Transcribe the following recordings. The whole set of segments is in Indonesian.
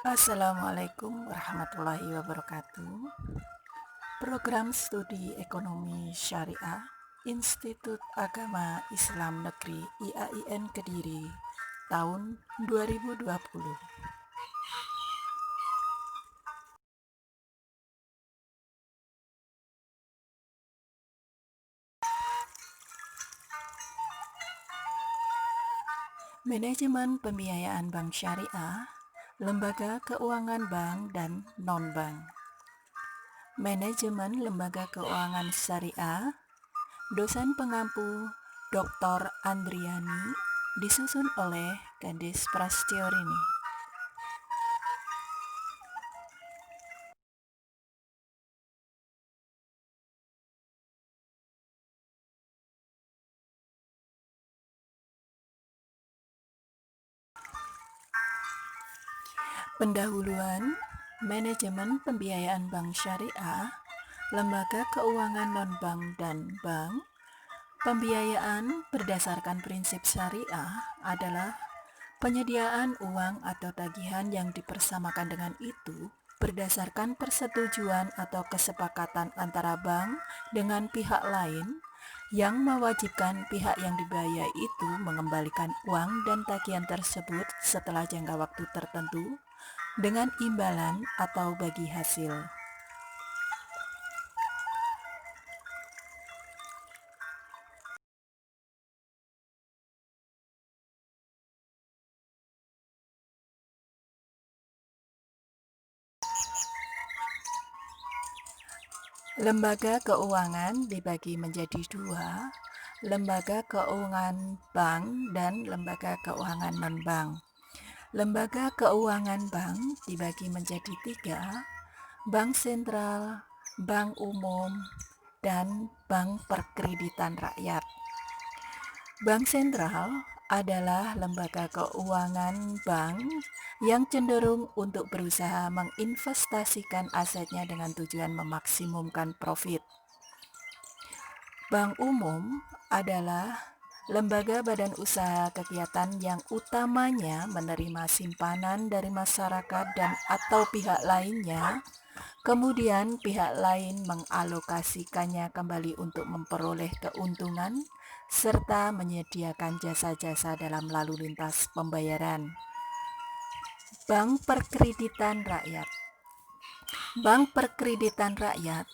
Assalamualaikum warahmatullahi wabarakatuh. Program Studi Ekonomi Syariah Institut Agama Islam Negeri IAIN Kediri tahun 2020. Manajemen Pembiayaan Bank Syariah, Lembaga Keuangan Bank dan Non-Bank. Manajemen Lembaga Keuangan Syariah, dosen pengampu Dr. Andriani, disusun oleh Kadis Prastyorini. Pendahuluan, Manajemen Pembiayaan Bank Syariah, Lembaga Keuangan Non-Bank dan Bank. Pembiayaan berdasarkan prinsip syariah adalah penyediaan uang atau tagihan yang dipersamakan dengan itu berdasarkan persetujuan atau kesepakatan antara bank dengan pihak lain yang mewajibkan pihak yang dibiayai itu mengembalikan uang dan tagihan tersebut setelah jangka waktu tertentu dengan imbalan atau bagi hasil. Lembaga keuangan dibagi menjadi dua, lembaga keuangan bank dan lembaga keuangan non-bank. Lembaga keuangan bank dibagi menjadi tiga, bank sentral, bank umum, dan bank perkreditan rakyat. Bank sentral adalah lembaga keuangan bank yang cenderung untuk berusaha menginvestasikan asetnya dengan tujuan memaksimumkan profit. Bank umum adalah lembaga badan usaha kegiatan yang utamanya menerima simpanan dari masyarakat dan atau pihak lainnya, kemudian pihak lain mengalokasikannya kembali untuk memperoleh keuntungan serta menyediakan jasa-jasa dalam lalu lintas pembayaran. Bank Perkreditan Rakyat. Bank Perkreditan Rakyat,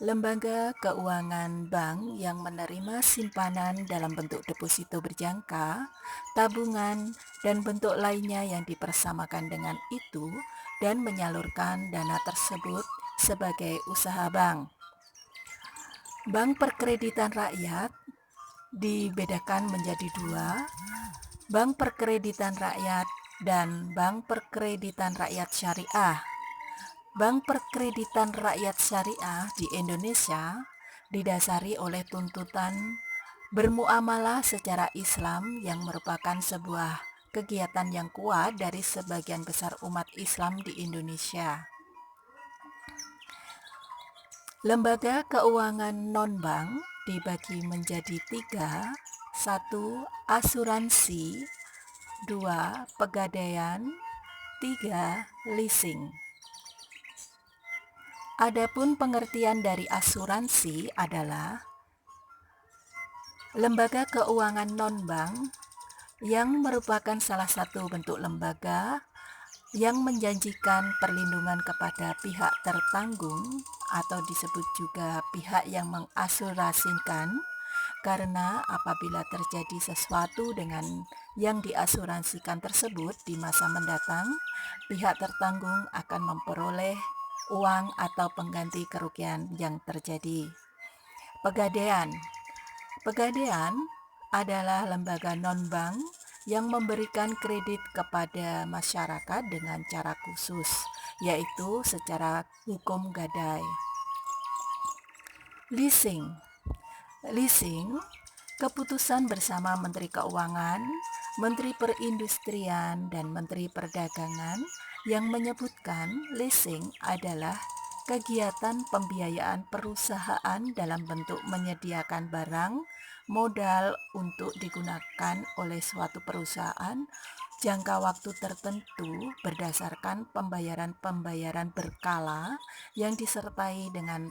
lembaga keuangan bank yang menerima simpanan dalam bentuk deposito berjangka, tabungan, dan bentuk lainnya yang dipersamakan dengan itu dan menyalurkan dana tersebut sebagai usaha bank. Bank Perkreditan Rakyat dibedakan menjadi dua, Bank Perkreditan Rakyat dan Bank Perkreditan Rakyat Syariah. Bank Perkreditan Rakyat Syariah di Indonesia didasari oleh tuntutan bermuamalah secara Islam yang merupakan sebuah kegiatan yang kuat dari sebagian besar umat Islam di Indonesia. Lembaga keuangan non-bank dibagi menjadi tiga, satu asuransi, dua pegadaian, tiga leasing. Adapun pengertian dari asuransi adalah lembaga keuangan non-bank yang merupakan salah satu bentuk lembaga yang menjanjikan perlindungan kepada pihak tertanggung atau disebut juga pihak yang mengasurasikan, karena apabila terjadi sesuatu dengan yang diasuransikan tersebut di masa mendatang, pihak tertanggung akan memperoleh uang atau pengganti kerugian yang terjadi. Pegadaian. Pegadaian adalah lembaga non-bank yang memberikan kredit kepada masyarakat dengan cara khusus, yaitu secara hukum gadai. Leasing. Leasing, keputusan bersama Menteri Keuangan, Menteri Perindustrian, dan Menteri Perdagangan yang menyebutkan leasing adalah kegiatan pembiayaan perusahaan dalam bentuk menyediakan barang, modal untuk digunakan oleh suatu perusahaan jangka waktu tertentu berdasarkan pembayaran-pembayaran berkala yang disertai dengan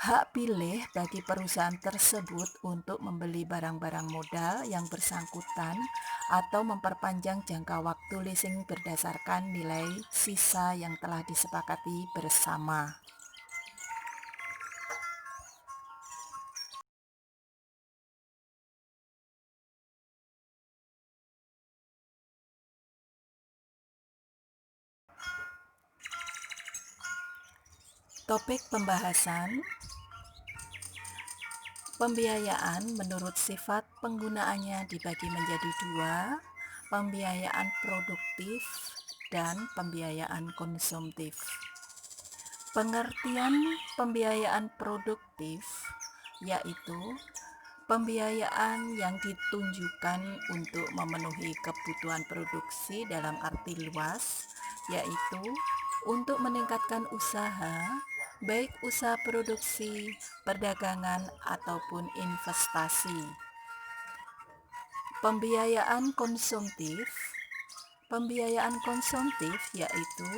hak pilih bagi perusahaan tersebut untuk membeli barang-barang modal yang bersangkutan atau memperpanjang jangka waktu leasing berdasarkan nilai sisa yang telah disepakati bersama. Topik pembahasan: pembiayaan menurut sifat penggunaannya dibagi menjadi dua, pembiayaan produktif dan pembiayaan konsumtif. Pengertian pembiayaan produktif yaitu pembiayaan yang ditunjukkan untuk memenuhi kebutuhan produksi dalam arti luas, yaitu untuk meningkatkan usaha, baik usaha produksi, perdagangan, ataupun investasi. Pembiayaan konsumtif yaitu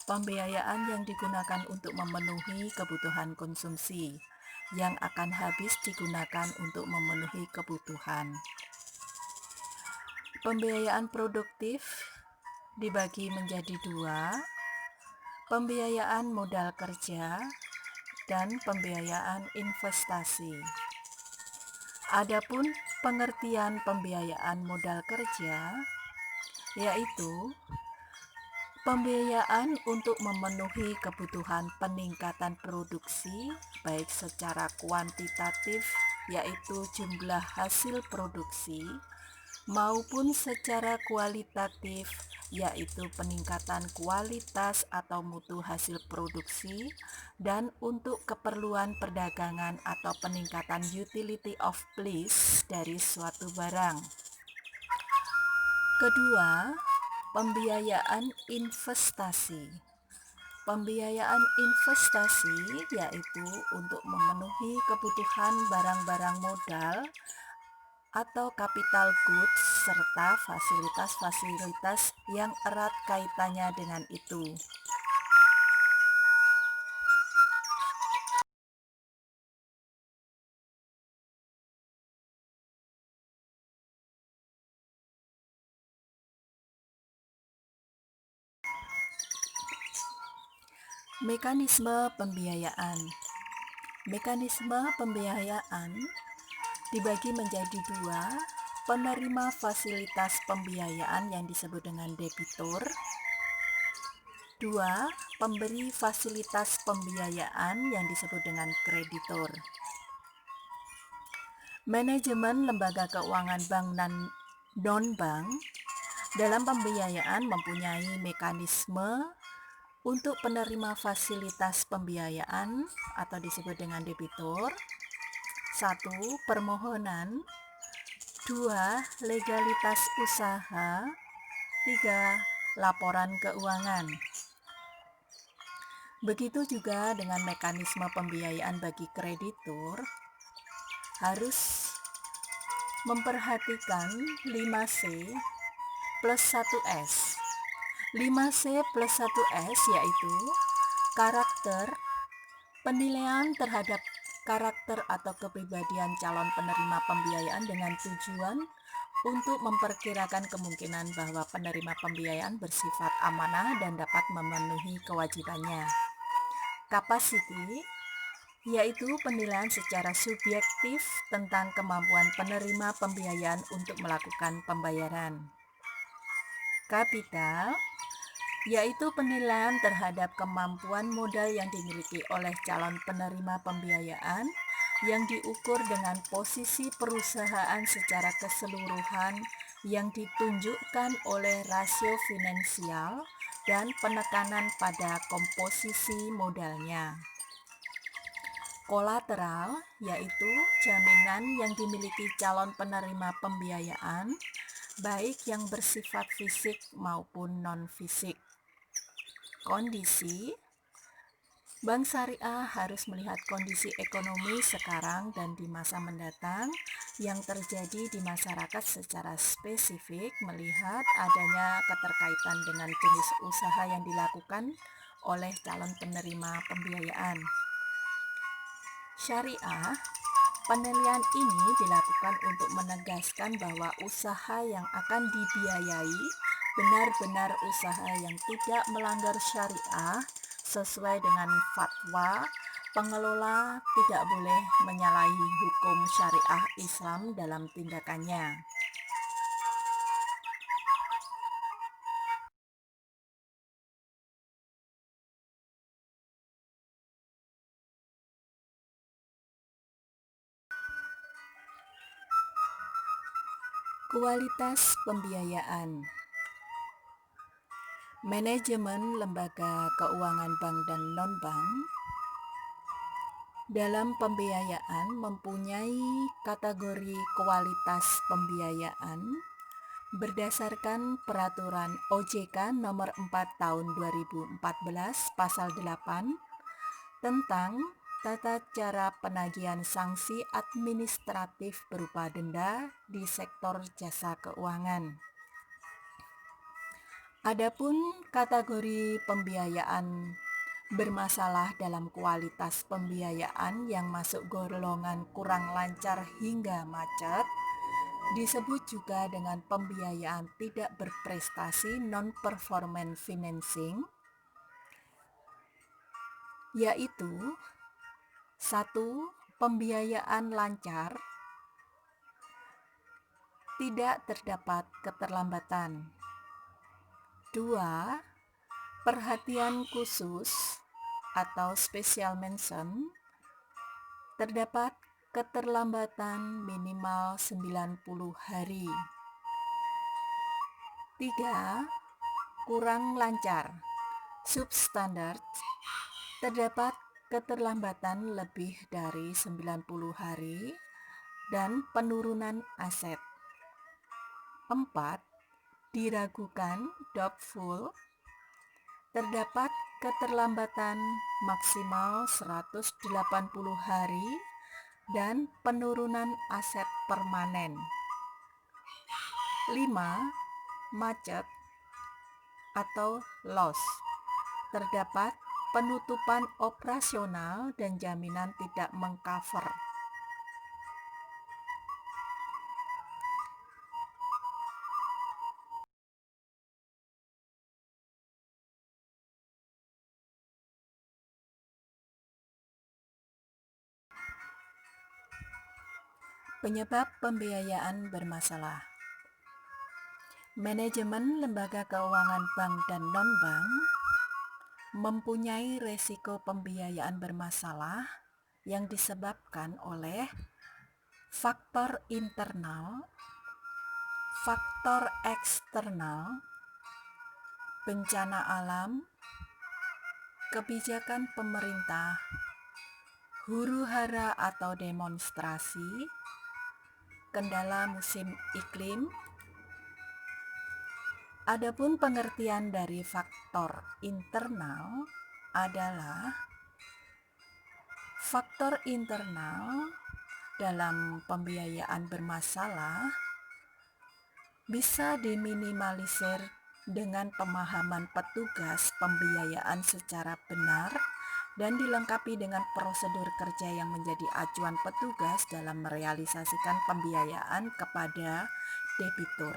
pembiayaan yang digunakan untuk memenuhi kebutuhan konsumsi yang akan habis digunakan untuk memenuhi kebutuhan. Pembiayaan produktif dibagi menjadi dua, pembiayaan modal kerja dan pembiayaan investasi. Adapun pengertian pembiayaan modal kerja yaitu pembiayaan untuk memenuhi kebutuhan peningkatan produksi baik secara kuantitatif yaitu jumlah hasil produksi maupun secara kualitatif yaitu peningkatan kualitas atau mutu hasil produksi dan untuk keperluan perdagangan atau peningkatan utility of place dari suatu barang. Kedua, pembiayaan investasi. Pembiayaan investasi yaitu untuk memenuhi kebutuhan barang-barang modal atau capital goods serta fasilitas-fasilitas yang erat kaitannya dengan itu. Mekanisme pembiayaan. Mekanisme pembiayaan dibagi menjadi dua, penerima fasilitas pembiayaan yang disebut dengan debitur. Dua, pemberi fasilitas pembiayaan yang disebut dengan kreditur. Manajemen lembaga keuangan bank dan non-bank dalam pembiayaan mempunyai mekanisme untuk penerima fasilitas pembiayaan atau disebut dengan debitur. 1. Permohonan. 2. Legalitas usaha. 3. Laporan keuangan. Begitu juga dengan mekanisme pembiayaan bagi kreditur, harus memperhatikan 5C plus 1S. 5C plus 1S yaitu karakter, penilaian terhadap karakter atau kepribadian calon penerima pembiayaan dengan tujuan untuk memperkirakan kemungkinan bahwa penerima pembiayaan bersifat amanah dan dapat memenuhi kewajibannya. Capacity yaitu penilaian secara subjektif tentang kemampuan penerima pembiayaan untuk melakukan pembayaran. Kapital yaitu penilaian terhadap kemampuan modal yang dimiliki oleh calon penerima pembiayaan yang diukur dengan posisi perusahaan secara keseluruhan yang ditunjukkan oleh rasio finansial dan penekanan pada komposisi modalnya. Kolateral yaitu jaminan yang dimiliki calon penerima pembiayaan baik yang bersifat fisik maupun non-fisik. Kondisi, Bank Syariah harus melihat kondisi ekonomi sekarang dan di masa mendatang yang terjadi di masyarakat secara spesifik melihat adanya keterkaitan dengan jenis usaha yang dilakukan oleh calon penerima pembiayaan. Syariah, penilaian ini dilakukan untuk menegaskan bahwa usaha yang akan dibiayai benar-benar usaha yang tidak melanggar syariah sesuai dengan fatwa pengelola tidak boleh menyalahi hukum syariah Islam dalam tindakannya. Kualitas pembiayaan. Manajemen lembaga keuangan bank dan non-bank dalam pembiayaan mempunyai kategori kualitas pembiayaan berdasarkan Peraturan OJK Nomor 4 Tahun 2014 Pasal 8 tentang tata cara penagihan sanksi administratif berupa denda di sektor jasa keuangan. Adapun kategori pembiayaan bermasalah dalam kualitas pembiayaan yang masuk golongan kurang lancar hingga macet disebut juga dengan pembiayaan tidak berprestasi non-performance financing, yaitu 1. Pembiayaan lancar, tidak terdapat keterlambatan. 2. Perhatian khusus atau special mention, terdapat keterlambatan minimal 90 hari. 3. Kurang lancar, substandard, terdapat keterlambatan lebih dari 90 hari dan penurunan aset. 4. Diragukan, doubtful, terdapat keterlambatan maksimal 180 hari dan penurunan aset permanen. 5. Macet atau loss, terdapat penutupan operasional dan jaminan tidak mengcover. Penyebab pembiayaan bermasalah. Manajemen lembaga keuangan bank dan non-bank mempunyai resiko pembiayaan bermasalah yang disebabkan oleh faktor internal, faktor eksternal, bencana alam, kebijakan pemerintah, huru-hara atau demonstrasi, kendala musim iklim. Adapun pengertian dari faktor internal adalah faktor internal dalam pembiayaan bermasalah bisa diminimalisir dengan pemahaman petugas pembiayaan secara benar dan dilengkapi dengan prosedur kerja yang menjadi acuan petugas dalam merealisasikan pembiayaan kepada debitur.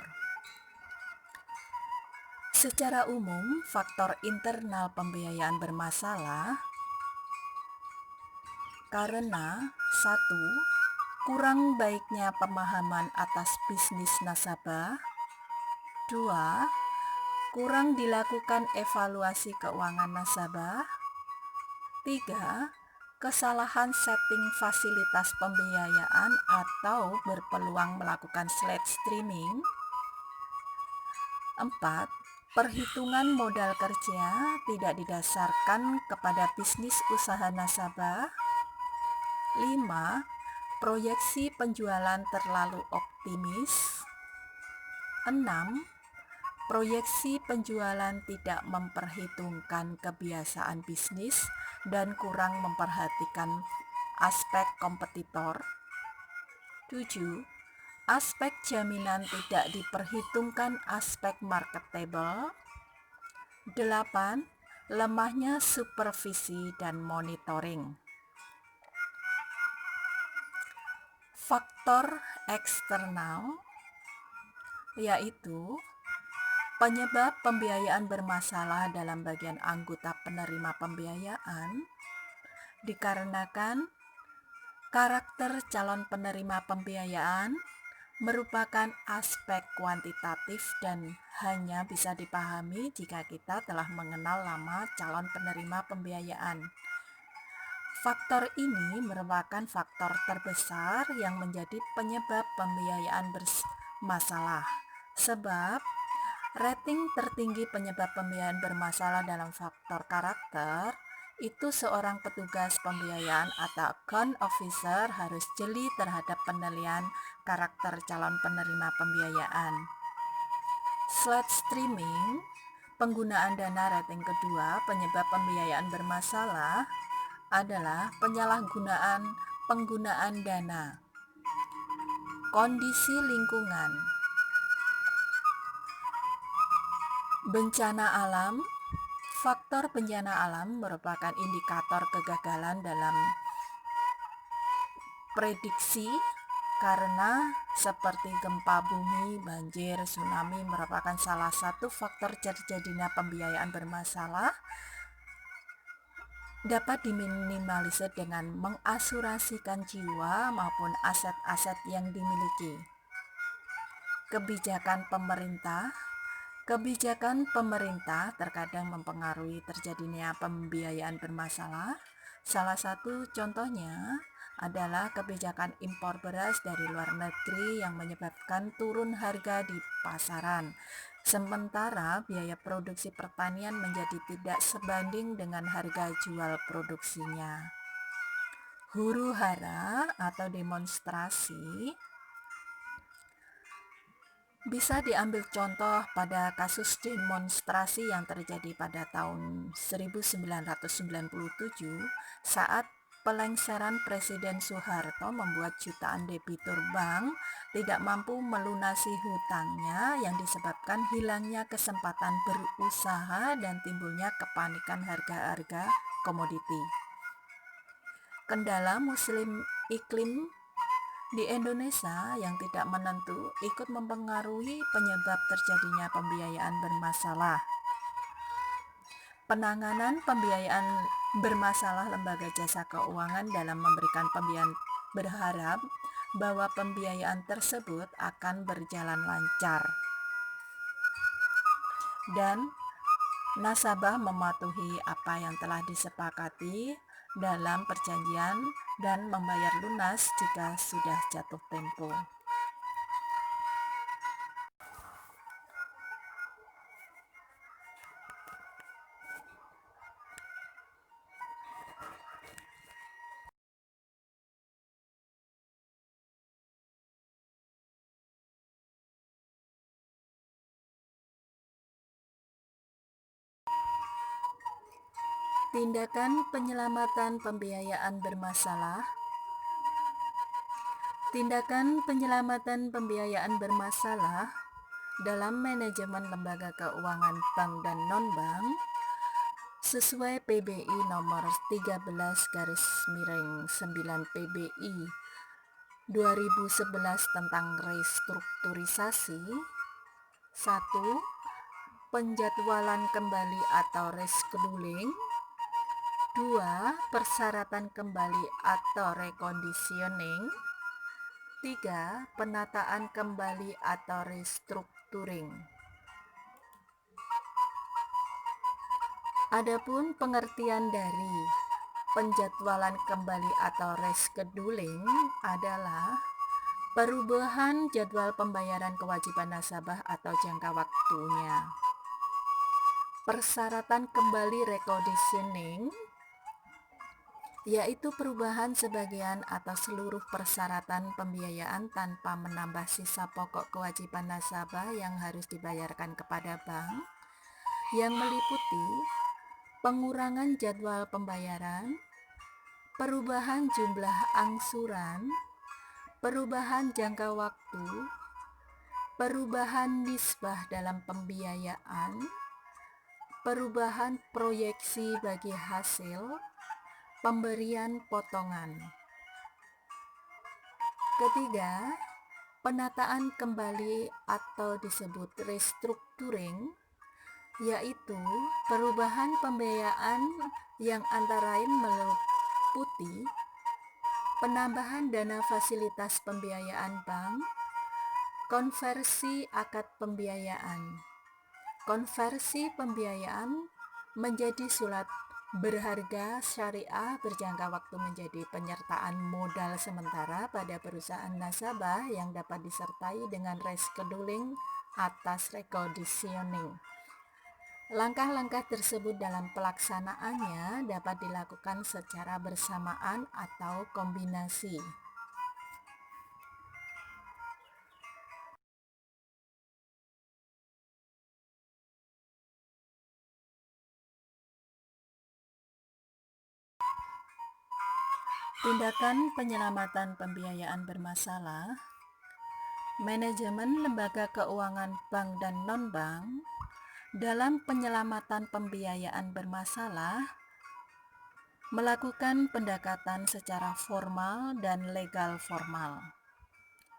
Secara umum, faktor internal pembiayaan bermasalah karena 1. Kurang baiknya pemahaman atas bisnis nasabah. 2. Kurang dilakukan evaluasi keuangan nasabah. 3. Kesalahan setting fasilitas pembiayaan atau berpeluang melakukan slide streaming. 4. Perhitungan modal kerja tidak didasarkan kepada bisnis usaha nasabah. 5. Proyeksi penjualan terlalu optimis. 6. Proyeksi penjualan tidak memperhitungkan kebiasaan bisnis dan kurang memperhatikan aspek kompetitor. 7. Aspek jaminan tidak diperhitungkan aspek marketable. 8. Lemahnya supervisi dan monitoring. Faktor eksternal yaitu penyebab pembiayaan bermasalah dalam bagian anggota penerima pembiayaan dikarenakan karakter calon penerima pembiayaan merupakan aspek kuantitatif dan hanya bisa dipahami jika kita telah mengenal lama calon penerima pembiayaan. Faktor ini merupakan faktor terbesar yang menjadi penyebab pembiayaan bermasalah, sebab rating tertinggi penyebab pembiayaan bermasalah dalam faktor karakter itu seorang petugas pembiayaan atau account officer harus jeli terhadap penilaian karakter calon penerima pembiayaan. Slide streaming, penggunaan dana rating kedua penyebab pembiayaan bermasalah adalah penyalahgunaan penggunaan dana. Kondisi lingkungan, bencana alam. Faktor bencana alam merupakan indikator kegagalan dalam prediksi karena seperti gempa bumi, banjir, tsunami merupakan salah satu faktor terjadinya pembiayaan bermasalah dapat diminimalisir dengan mengasurasikan jiwa maupun aset-aset yang dimiliki. Kebijakan pemerintah terkadang mempengaruhi terjadinya pembiayaan bermasalah. Salah satu contohnya adalah kebijakan impor beras dari luar negeri yang menyebabkan turun harga di pasaran. Sementara biaya produksi pertanian menjadi tidak sebanding dengan harga jual produksinya. Huru-hara atau demonstrasi bisa diambil contoh pada kasus demonstrasi yang terjadi pada tahun 1997 saat pelengseran Presiden Soeharto membuat jutaan debitur bank tidak mampu melunasi hutangnya yang disebabkan hilangnya kesempatan berusaha dan timbulnya kepanikan harga-harga komoditi. Kendala iklim di Indonesia yang tidak menentu ikut mempengaruhi penyebab terjadinya pembiayaan bermasalah. Penanganan pembiayaan bermasalah lembaga jasa keuangan dalam memberikan pembiayaan berharap bahwa pembiayaan tersebut akan berjalan lancar dan nasabah mematuhi apa yang telah disepakati dalam perjanjian dan membayar lunas jika sudah jatuh tempo. Tindakan penyelamatan pembiayaan bermasalah. Tindakan penyelamatan pembiayaan bermasalah dalam manajemen lembaga keuangan bank dan non-bank sesuai PBI nomor 13/9 PBI 2011 tentang restrukturisasi. 1. Penjadwalan kembali atau rescheduling. 2. Persyaratan kembali atau reconditioning. 3. Penataan kembali atau restructuring. Adapun pengertian dari penjadwalan kembali atau rescheduling adalah perubahan jadwal pembayaran kewajiban nasabah atau jangka waktunya. Persyaratan kembali reconditioning yaitu perubahan sebagian atau seluruh persyaratan pembiayaan tanpa menambah sisa pokok kewajiban nasabah yang harus dibayarkan kepada bank, yang meliputi pengurangan jadwal pembayaran, perubahan jumlah angsuran, perubahan jangka waktu, perubahan nisbah dalam pembiayaan, perubahan proyeksi bagi hasil, pemberian potongan. Ketiga, penataan kembali atau disebut restructuring, yaitu perubahan pembiayaan yang antara lain meliputi penambahan dana fasilitas pembiayaan bank, konversi akad pembiayaan. Konversi pembiayaan menjadi surat berharga syariah berjangka waktu menjadi penyertaan modal sementara pada perusahaan nasabah yang dapat disertai dengan rescheduling atas reconditioning. Langkah-langkah tersebut dalam pelaksanaannya dapat dilakukan secara bersamaan atau kombinasi. Tindakan penyelamatan pembiayaan bermasalah, manajemen lembaga keuangan bank dan non-bank dalam penyelamatan pembiayaan bermasalah melakukan pendekatan secara formal dan legal formal.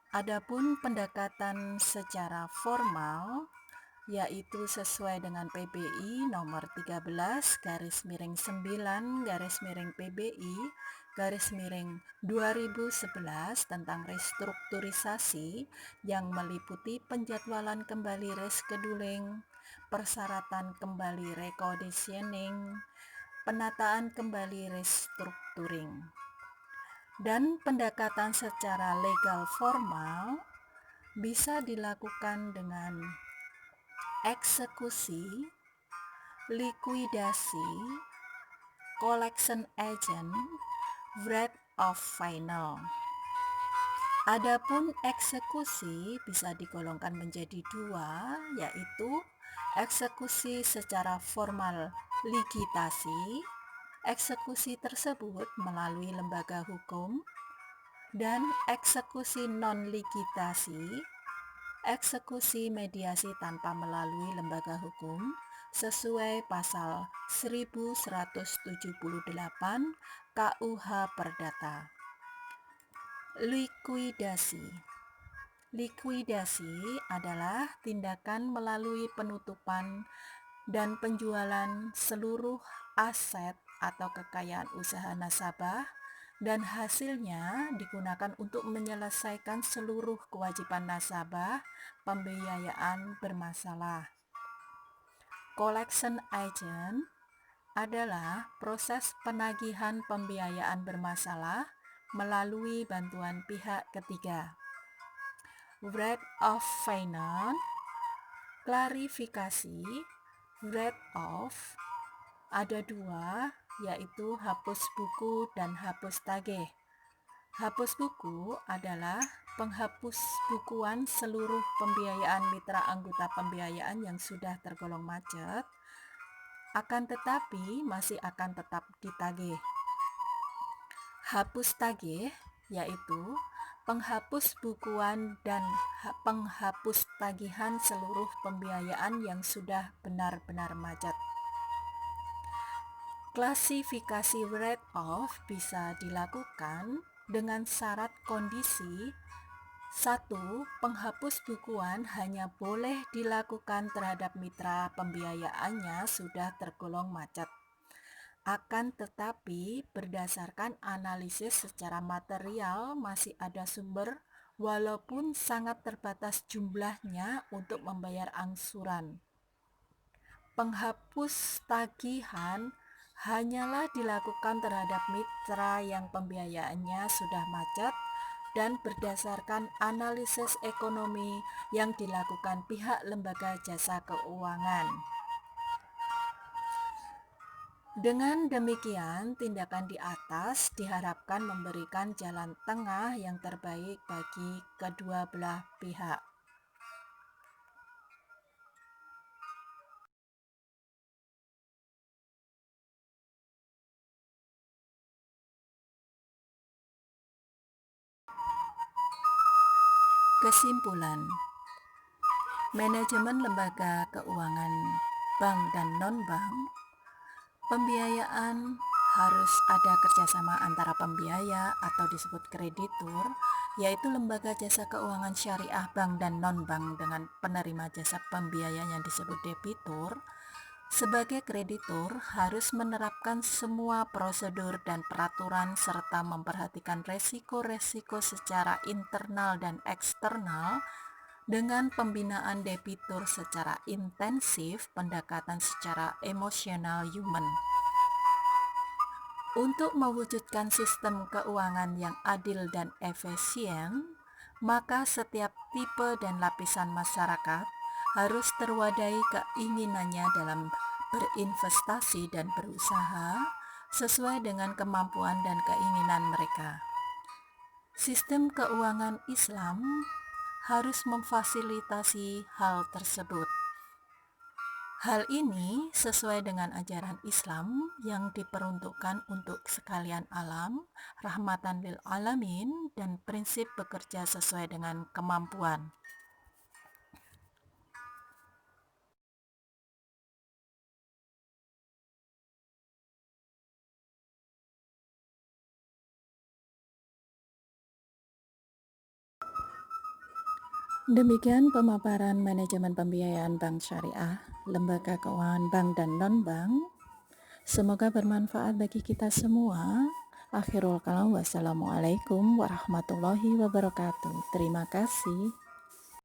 Adapun pendekatan secara formal yaitu sesuai dengan PBI nomor 13/PBI/PBI/2011 tentang restrukturisasi yang meliputi penjadwalan kembali rescheduling, persyaratan kembali reconditioning, penataan kembali restructuring. Dan pendekatan secara legal formal bisa dilakukan dengan eksekusi, likuidasi, collection agent, writ of final. Adapun eksekusi bisa digolongkan menjadi dua, yaitu eksekusi secara formal ligitasi. Eksekusi tersebut melalui lembaga hukum, dan eksekusi non-ligitasi, eksekusi mediasi tanpa melalui lembaga hukum sesuai pasal 1178 KUH Perdata. Likuidasi adalah tindakan melalui penutupan dan penjualan seluruh aset atau kekayaan usaha nasabah dan hasilnya digunakan untuk menyelesaikan seluruh kewajiban nasabah pembiayaan bermasalah. Collection agent adalah proses penagihan pembiayaan bermasalah melalui bantuan pihak ketiga. Writ of final, klarifikasi. Writ of ada dua, yaitu hapus buku dan hapus tagih. Hapus buku adalah penghapus bukuan seluruh pembiayaan mitra anggota pembiayaan yang sudah tergolong macet, akan tetapi masih akan tetap ditagih. Hapus tagih yaitu penghapus bukuan dan penghapus tagihan seluruh pembiayaan yang sudah benar-benar macet. Klasifikasi writ of bisa dilakukan dengan syarat kondisi. 1. Penghapus bukuan hanya boleh dilakukan terhadap mitra pembiayaannya sudah tergolong macet. Akan tetapi berdasarkan analisis secara material masih ada sumber walaupun sangat terbatas jumlahnya untuk membayar angsuran. Penghapus tagihan hanyalah dilakukan terhadap mitra yang pembiayaannya sudah macet dan berdasarkan analisis ekonomi yang dilakukan pihak lembaga jasa keuangan. Dengan demikian, tindakan di atas diharapkan memberikan jalan tengah yang terbaik bagi kedua belah pihak. Kesimpulan, manajemen lembaga keuangan bank dan non-bank, pembiayaan harus ada kerjasama antara pembiaya atau disebut kreditur, yaitu lembaga jasa keuangan syariah bank dan non-bank dengan penerima jasa pembiayaan yang disebut debitur. Sebagai kreditur harus menerapkan semua prosedur dan peraturan serta memperhatikan resiko-resiko secara internal dan eksternal dengan pembinaan debitur secara intensif, pendekatan secara emosional human. Untuk mewujudkan sistem keuangan yang adil dan efisien, maka setiap tipe dan lapisan masyarakat harus terwadai keinginannya dalam berinvestasi dan berusaha sesuai dengan kemampuan dan keinginan mereka. Sistem keuangan Islam harus memfasilitasi hal tersebut. Hal ini sesuai dengan ajaran Islam yang diperuntukkan untuk sekalian alam, rahmatan lil alamin, dan prinsip bekerja sesuai dengan kemampuan. Demikian pemaparan manajemen pembiayaan bank syariah, lembaga keuangan bank dan non-bank. Semoga bermanfaat bagi kita semua. Akhirul kalam, wassalamualaikum warahmatullahi wabarakatuh. Terima kasih.